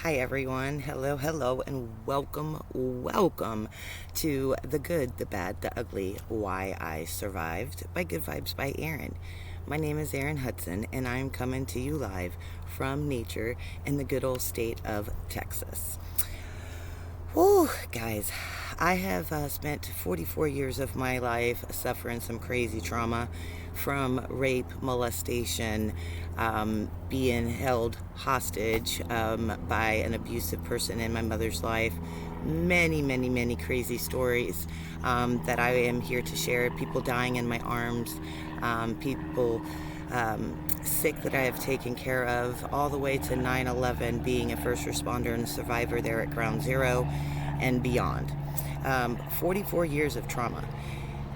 Hi everyone, hello, and welcome to The Good, the Bad, the Ugly, Why I Survived by Good Vibes by Erin. My name is Erin Hudson, and I'm coming to you live from nature in the good old state of Texas. Whew, guys, I have spent 44 years of my life suffering some crazy trauma from rape, molestation, being held hostage by an abusive person in my mother's life. Many crazy stories that I am here to share. People dying in my arms, people sick that I have taken care of, all the way to 9/11, being a first responder and a survivor there at Ground Zero and beyond. 44 years of trauma.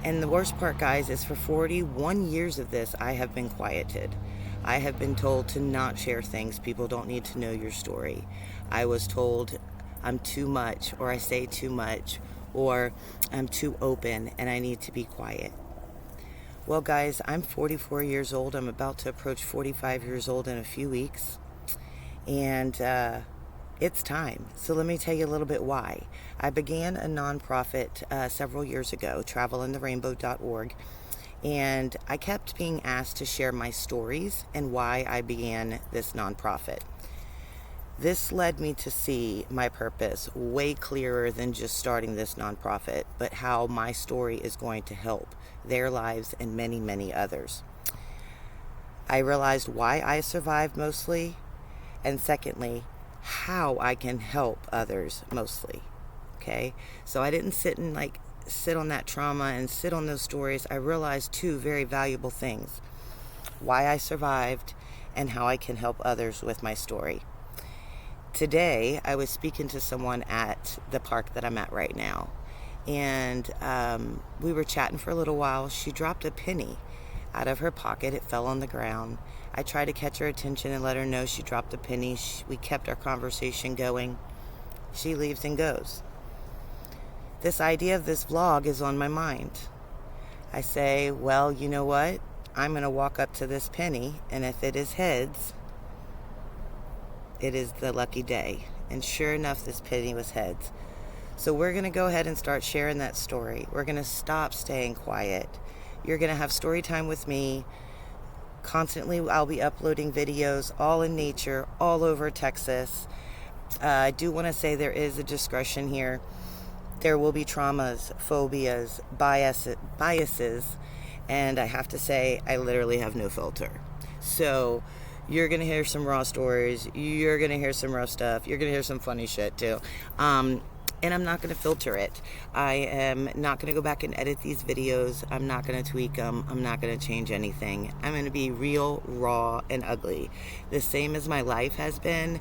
And the worst part, guys, is for 41 years of this, I have been quieted. I have been told to not share things. People don't need to know your story. I was told I'm too much, or I say too much, or I'm too open and I need to be quiet. Well, guys, I'm 44 years old. I'm about to approach 45 years old in a few weeks. And it's time. So let me tell you a little bit why. I began a nonprofit several years ago, travelintherainbow.org, and I kept being asked to share my stories and why I began this nonprofit. This led me to see my purpose way clearer than just starting this nonprofit, but how my story is going to help their lives and many others. I realized why I survived mostly, and secondly, how I can help others mostly. Okay? So I didn't sit on that trauma and sit on those stories. I realized two very valuable things: why I survived and how I can help others with my story. Today, I was speaking to someone at the park that I'm at right now, and we were chatting for a little while. She dropped a penny out of her pocket. It fell on the ground. I tried to catch her attention and let her know she dropped a penny. We kept our conversation going. She leaves and goes. This idea of this vlog is on my mind. I say, well, you know what? I'm going to walk up to this penny, and if it is heads, it is the lucky day. And sure enough, this penny was heads. So we're going to go ahead and start sharing that story. We're going to stop staying quiet. You're going to have story time with me. Constantly, I'll be uploading videos, all in nature, all over Texas. I do want to say there is a discretion here. There will be traumas, phobias, biases, and I have to say, I literally have no filter. So you're going to hear some raw stories. You're going to hear some rough stuff. You're going to hear some funny shit too. And I'm not going to filter it. I am not going to go back and edit these videos. I'm not going to tweak them. I'm not going to change anything. I'm going to be real, raw, and ugly. The same as my life has been,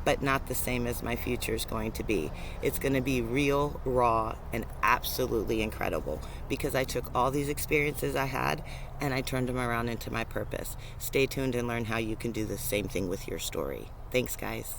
but not the same as my future is going to be. It's going to be real, raw, and absolutely incredible, because I took all these experiences I had and I turned them around into my purpose. Stay tuned and learn how you can do the same thing with your story. Thanks, guys.